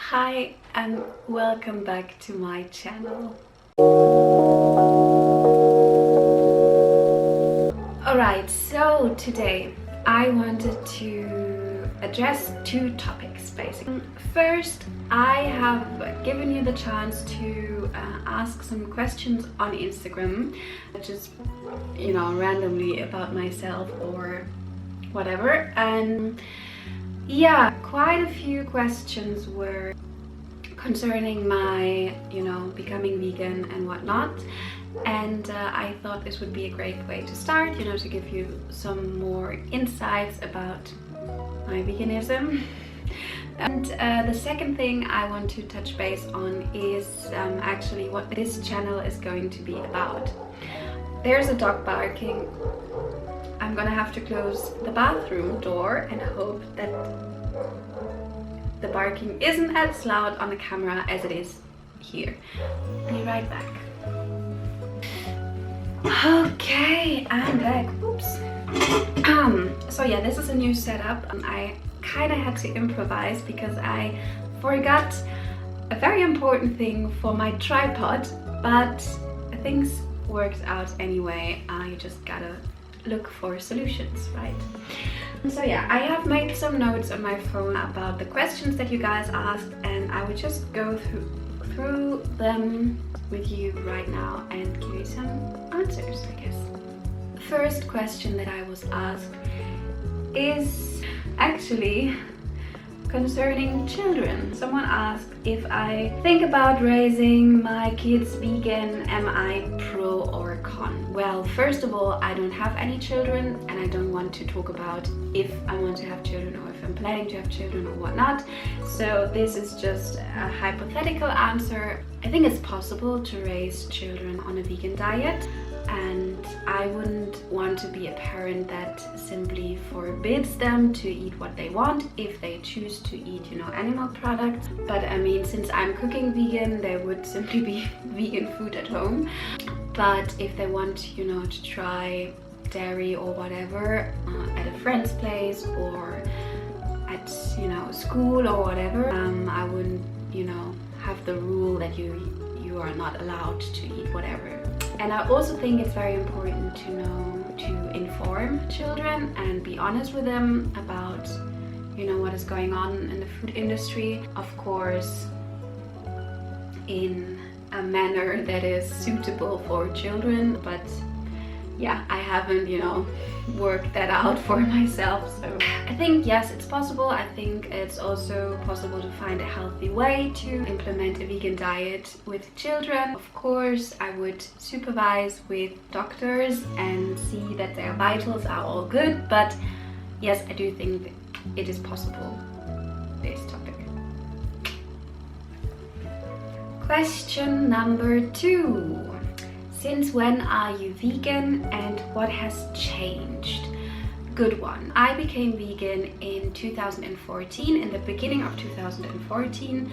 Hi and welcome back to my channel. Alright, so today I wanted to address two topics basically. First, I have given you the chance to ask some questions on Instagram, just randomly about myself or whatever, and yeah, quite a few questions were concerning my, becoming vegan and whatnot. And I thought this would be a great way to start, to give you some more insights about my veganism. And the second thing I want to touch base on is actually what this channel is going to be about. There's a dog barking. I'm gonna have to close the bathroom door and hope that the barking isn't as loud on the camera as it is here. I'll be right back. Okay, I'm back. Oops. So yeah, this is a new setup. I kind of had to improvise because I forgot a very important thing for my tripod, but things worked out anyway. I just gotta look for solutions, right? So yeah, I have made some notes on my phone about the questions that you guys asked, and I would just go through them with you right now and give you some answers, I guess. The first question that I was asked is actually concerning children. Someone asked if I think about raising my kids vegan, am I pro or con? Well, first of all, I don't have any children and I don't want to talk about if I want to have children or if I'm planning to have children or whatnot. So this is just a hypothetical answer. I think it's possible to raise children on a vegan diet, and I wouldn't want to be a parent that simply forbids them to eat what they want if they choose to eat, animal products. But I mean, since I'm cooking vegan, there would simply be vegan food at home. But if they want, to try dairy or whatever at a friend's place or at, school or whatever, I wouldn't, have the rule that you are not allowed to eat whatever. And I also think it's very important to inform children and be honest with them about, what is going on in the food industry. Of course, in a manner that is suitable for children, but yeah, I haven't, worked that out for myself. So I think, yes, it's possible. I think it's also possible to find a healthy way to implement a vegan diet with children. Of course, I would supervise with doctors and see that their vitals are all good, but yes, I do think it is possible, this topic. Question number 2. Since when are you vegan and what has changed? Good one. I became vegan in 2014, in the beginning of 2014.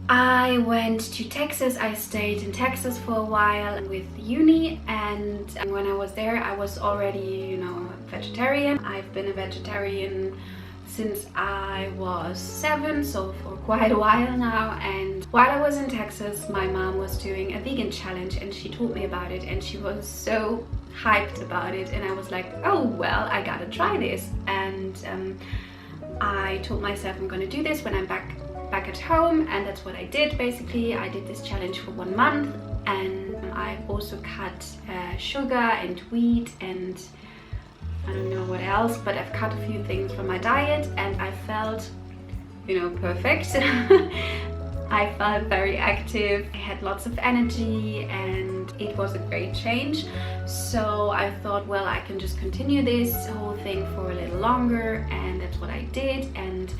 I went to Texas. I stayed in Texas for a while with uni, and when I was there I was already, vegetarian. I've been a vegetarian since I was 7, so for quite a while now. And while I was in Texas, my mom was doing a vegan challenge and she told me about it and she was so hyped about it, and I was like, oh well, I gotta try this. And I told myself I'm gonna do this when I'm back at home, and that's what I did. Basically, I did this challenge for 1 month, and I also cut sugar and wheat and I don't know what else, but I've cut a few things from my diet and I felt, perfect. I felt very active, I had lots of energy, and it was a great change. So I thought, well, I can just continue this whole thing for a little longer, and that's what I did. And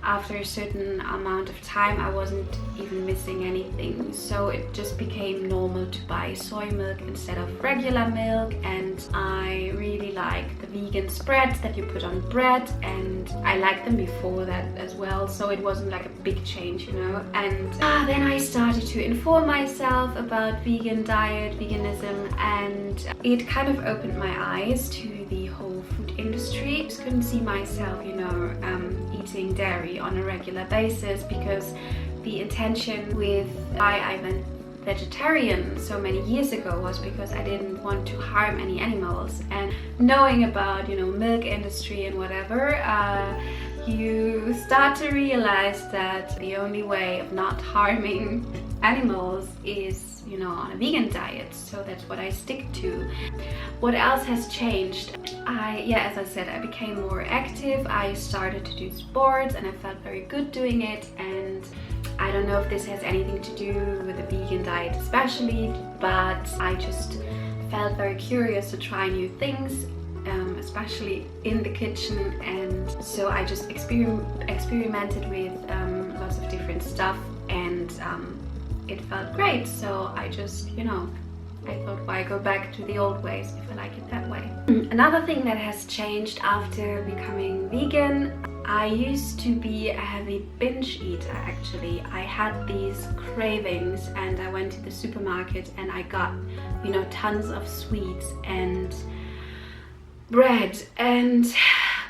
after a certain amount of time, I wasn't even missing anything, so it just became normal to buy soy milk instead of regular milk. And I really like the vegan spreads that you put on bread, and I liked them before that as well, so it wasn't like a big change, And then I started to inform myself about vegan diet, veganism, and it kind of opened my eyes to the whole food industry. I just couldn't see myself, eating eating dairy on a regular basis, because the intention with why I went vegetarian so many years ago was because I didn't want to harm any animals. And knowing about, you know, milk industry and whatever, you start to realize that the only way of not harming animals is, you know, on a vegan diet. So that's what I stick to. What else has changed? As I said, I became more active. I started to do sports and I felt very good doing it. And I don't know if this has anything to do with the vegan diet especially, but I just felt very curious to try new things, especially in the kitchen. And so I just experimented with lots of different stuff, and it felt great. So I just, you know, I thought, why go back to the old ways if I like it that way? Another thing that has changed after becoming vegan, I used to be a heavy binge eater actually. I had these cravings and I went to the supermarket and I got, you know, tons of sweets and bread and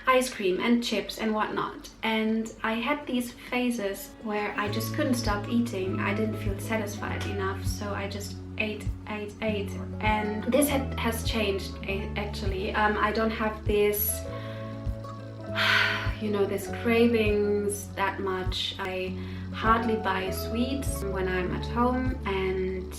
ice cream and chips and whatnot. And I had these phases where I just couldn't stop eating. I didn't feel satisfied enough, so I just ate. And this has changed actually. I don't have this, you know, these cravings that much. I hardly buy sweets when I'm at home, and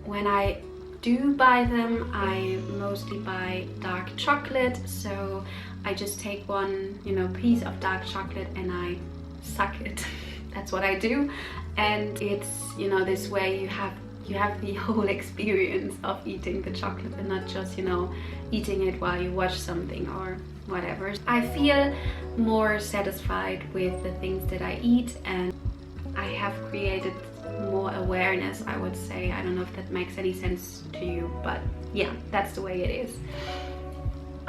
when I do buy them, I mostly buy dark chocolate. So I just take one, you know, piece of dark chocolate and I suck it. That's what I do. And it's, you know, this way you have the whole experience of eating the chocolate and not just, you know, eating it while you watch something or whatever. I feel more satisfied with the things that I eat, and I have created more awareness, I would say. I don't know if that makes any sense to you, but yeah, that's the way it is.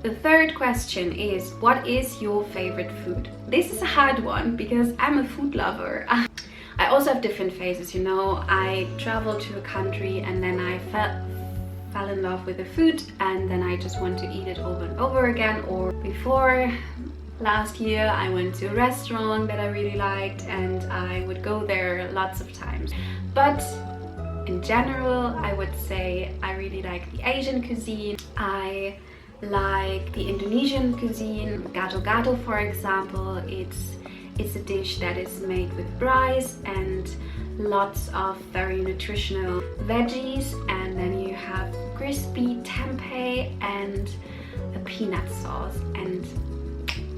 The third question is, what is your favorite food? This is a hard one because I'm a food lover. I also have different phases, you know. I traveled to a country and then I fell in love with the food, and then I just want to eat it over and over again. Or before last year I went to a restaurant that I really liked and I would go there lots of times. But in general, I would say I really like the Asian cuisine. I like the Indonesian cuisine. Gado-gado, for example, it's a dish that is made with rice and lots of very nutritional veggies, and then you have crispy tempeh and a peanut sauce, and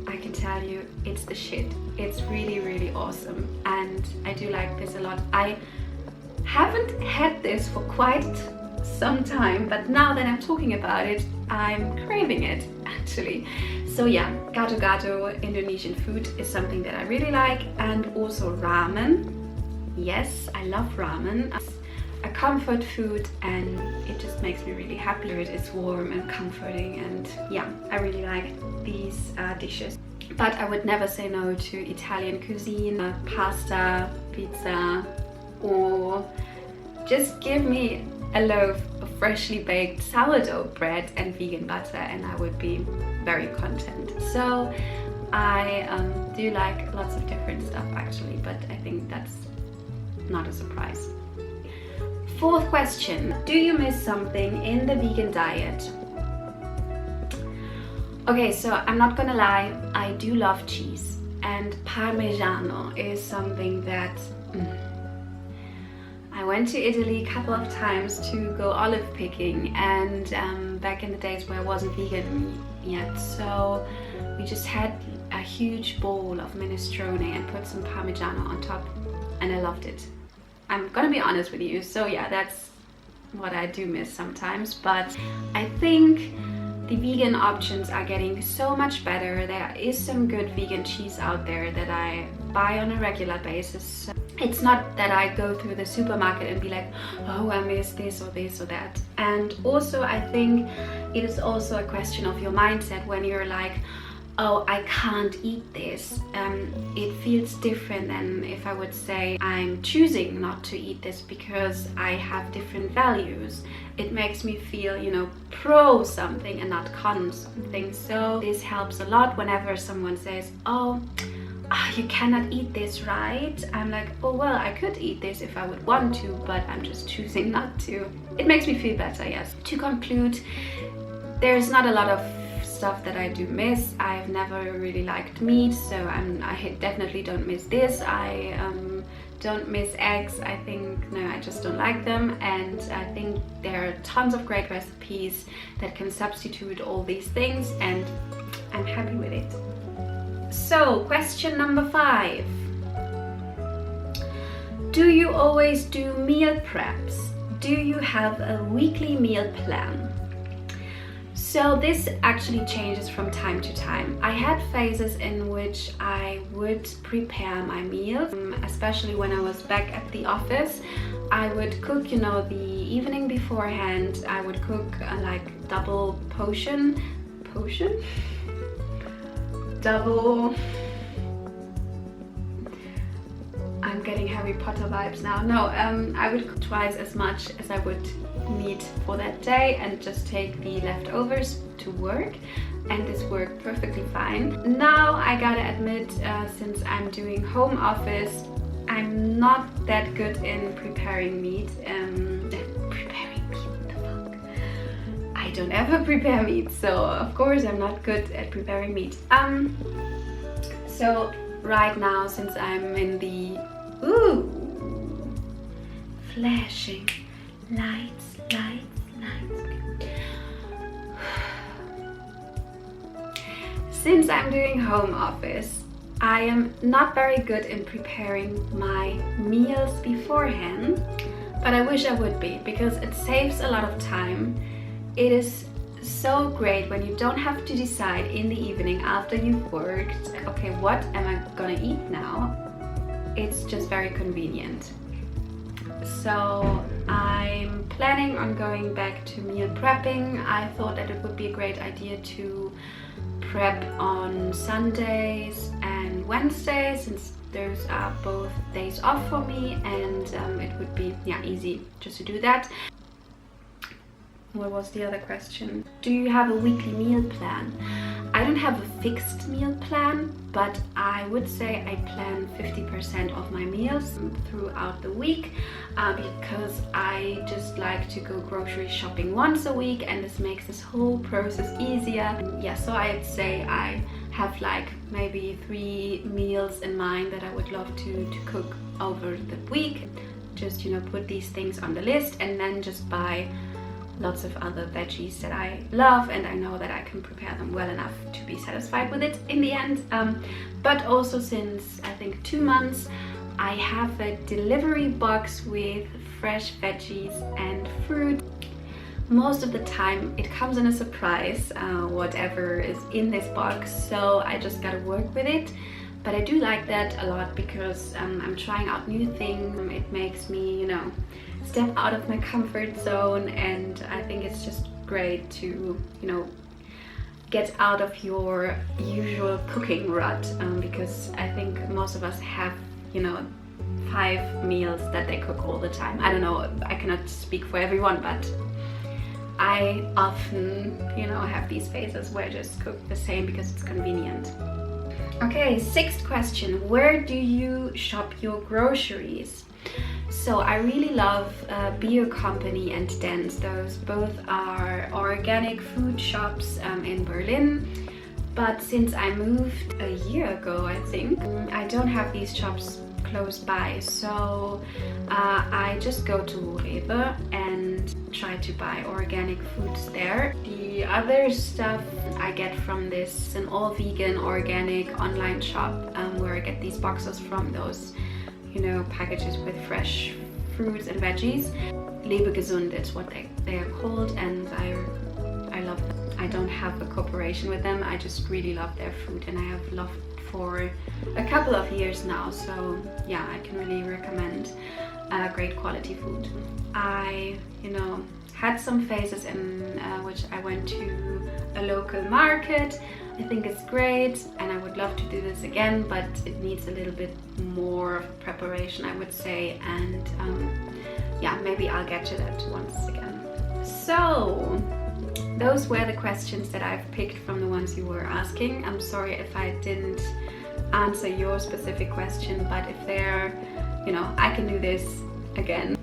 I can tell you it's the shit. It's really, really awesome, and I do like this a lot. I haven't had this for quite some time, but now that I'm talking about it, I'm craving it actually. So yeah, gado-gado, Indonesian food, is something that I really like. And also ramen. Yes, I love ramen. It's a comfort food and it just makes me really happy. It's warm and comforting, and yeah, I really like these dishes. But I would never say no to Italian cuisine, pasta, pizza, or just give me a loaf of freshly baked sourdough bread and vegan butter and I would be very content. So I do like lots of different stuff actually, but I think that's not a surprise. Fourth question, do you miss something in the vegan diet? Okay, so I'm not gonna lie, I do love cheese, and Parmigiano is something that I went to Italy a couple of times to go olive picking, and back in the days where I wasn't vegan yet, so we just had a huge bowl of minestrone and put some Parmigiano on top, and I loved it. I'm gonna be honest with you, so yeah, that's what I do miss sometimes, but I think the vegan options are getting so much better. There is some good vegan cheese out there that I buy on a regular basis. It's not that I go through the supermarket and be like, oh, I miss this or this or that. And also I think it is also a question of your mindset. When you're like, oh, I can't eat this, it feels different than if I would say I'm choosing not to eat this because I have different values. It makes me feel, you know, pro something and not con something. So this helps a lot whenever someone says, oh, "Ah, you cannot eat this, right?" I'm like, oh well, I could eat this if I would want to, but I'm just choosing not to. It makes me feel better, yes. To conclude, there's not a lot of stuff that I do miss. I've never really liked meat, so I definitely don't miss this. I don't miss eggs. I think, no, I just don't like them, and I think there are tons of great recipes that can substitute all these things, and I'm happy with it. So, question number 5. Do you always do meal preps? Do you have a weekly meal plan? So this actually changes from time to time. I had phases in which I would prepare my meals, especially when I was back at the office. I would cook, you know, the evening beforehand. I would cook like double I'm getting Harry Potter vibes now. No, I would cook twice as much as I would need for that day and just take the leftovers to work, and this worked perfectly fine. Now I gotta admit, since I'm doing home office, I'm not that good in preparing meat. What the fuck? I don't ever prepare meat, so of course I'm not good at preparing meat. So right now, since I'm in the flashing lights. Since I'm doing home office, I am not very good in preparing my meals beforehand, but I wish I would be, because it saves a lot of time. It is so great when you don't have to decide in the evening after you've worked, okay, what am I gonna eat now? It's just very convenient. So I'm planning on going back to meal prepping. I thought that it would be a great idea to prep on Sundays and Wednesdays, since those are both days off for me, and it would be easy just to do that. What was the other question? Do you have a weekly meal plan? I don't have a fixed meal plan, but I would say I plan 50% of my meals throughout the week, because I just like to go grocery shopping once a week, and this makes this whole process easier. Yeah, so I'd say I have like maybe 3 meals in mind that I would love to cook over the week. Just, you know, put these things on the list and then just buy lots of other veggies that I love, and I know that I can prepare them well enough to be satisfied with it in the end. But also, since I think 2 months, I have a delivery box with fresh veggies and fruit. Most of the time it comes in a surprise, whatever is in this box, so I just gotta work with it. But I do like that a lot, because I'm trying out new things. It makes me, you know, step out of my comfort zone, and I think it's just great to, you know, get out of your usual cooking rut, because I think most of us have, you know, 5 meals that they cook all the time. I don't know, I cannot speak for everyone, but I often, you know, have these phases where I just cook the same because it's convenient. Okay, 6th question. Where do you shop your groceries? So I really love Bio Company and Dance. Those both are organic food shops in Berlin. But since I moved a year ago, I think, I don't have these shops close by. So I just go to Rewe and try to buy organic foods there. The other stuff I get from this an all vegan organic online shop, where I get these boxes from, those, you know, packages with fresh fruits and veggies. Lebegesund, it's what they are called, and I love them. I don't have a cooperation with them, I just really love their food, and I have loved for a couple of years now, so yeah, I can really recommend great quality food. I, you know, had some phases in which I went to a local market. I think it's great, and I would love to do this again, but it needs a little bit more preparation, I would say, and yeah, maybe I'll get to that once again. So those were the questions that I've picked from the ones you were asking. I'm sorry if I didn't answer your specific question, but if there, you know, I can do this again.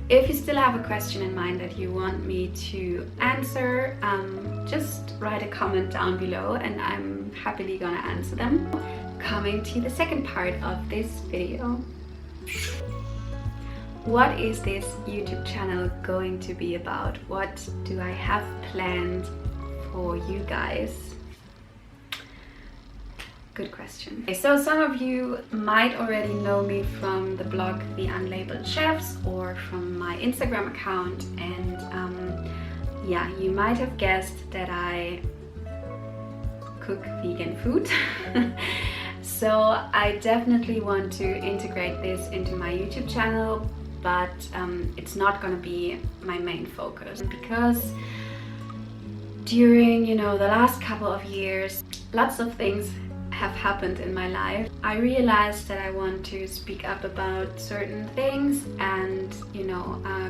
If you still have a question in mind that you want me to answer, just write a comment down below and I'm happily gonna answer them. Coming to the second part of this video. What is this YouTube channel going to be about? What do I have planned for you guys? Good question. Okay, so some of you might already know me from the blog The Unlabeled Chefs or from my Instagram account, and yeah, you might have guessed that I cook vegan food. So I definitely want to integrate this into my YouTube channel, but it's not going to be my main focus, because during, you know, the last couple of years, lots of things have happened in my life. I realized that I want to speak up about certain things and, you know,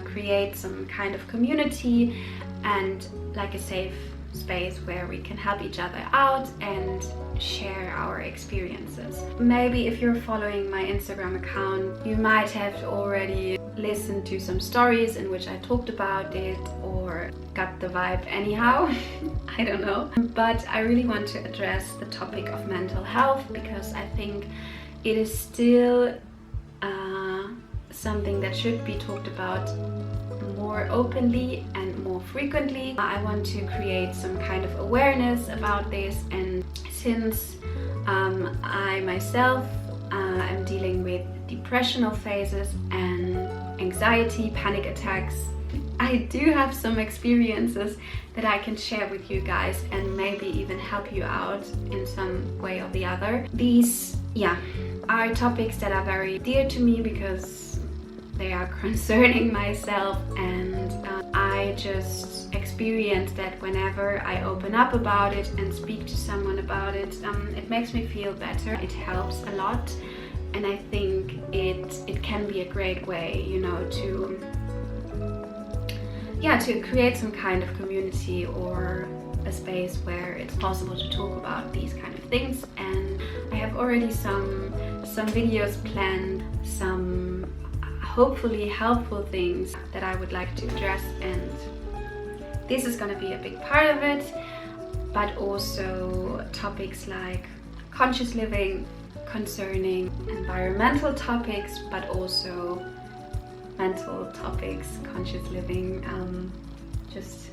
create some kind of community and like a safe space where we can help each other out and share our experiences. Maybe if you're following my Instagram account, you might have already listened to some stories in which I talked about it or got the vibe anyhow. I don't know. But I really want to address the topic of mental health because I think it is still something that should be talked about more openly and more frequently. I want to create some kind of awareness about this, and since I myself am dealing with depressional phases and anxiety, panic attacks, I do have some experiences that I can share with you guys and maybe even help you out in some way or the other. These, yeah, are topics that are very dear to me because they are concerning myself, and I just experience that whenever I open up about it and speak to someone about it, it makes me feel better. It helps a lot, and I think it can be a great way, you know, to create some kind of community or a space where it's possible to talk about these kind of things. And I have already some videos planned, some hopefully helpful things that I would like to address, and this is going to be a big part of it, but also topics like conscious living, concerning environmental topics, but also mental topics, conscious living, just,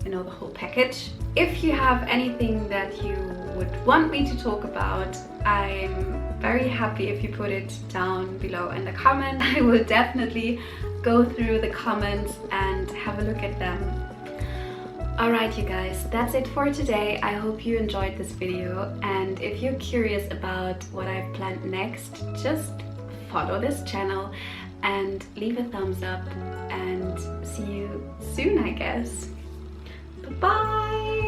you know, the whole package. If you have anything that you would want me to talk about, I'm very happy if you put it down below in the comment. I will definitely go through the comments and have a look at them. Alright you guys, that's it for today. I hope you enjoyed this video, and if you're curious about what I've planned next, just follow this channel and leave a thumbs up, and see you soon, I guess. Bye!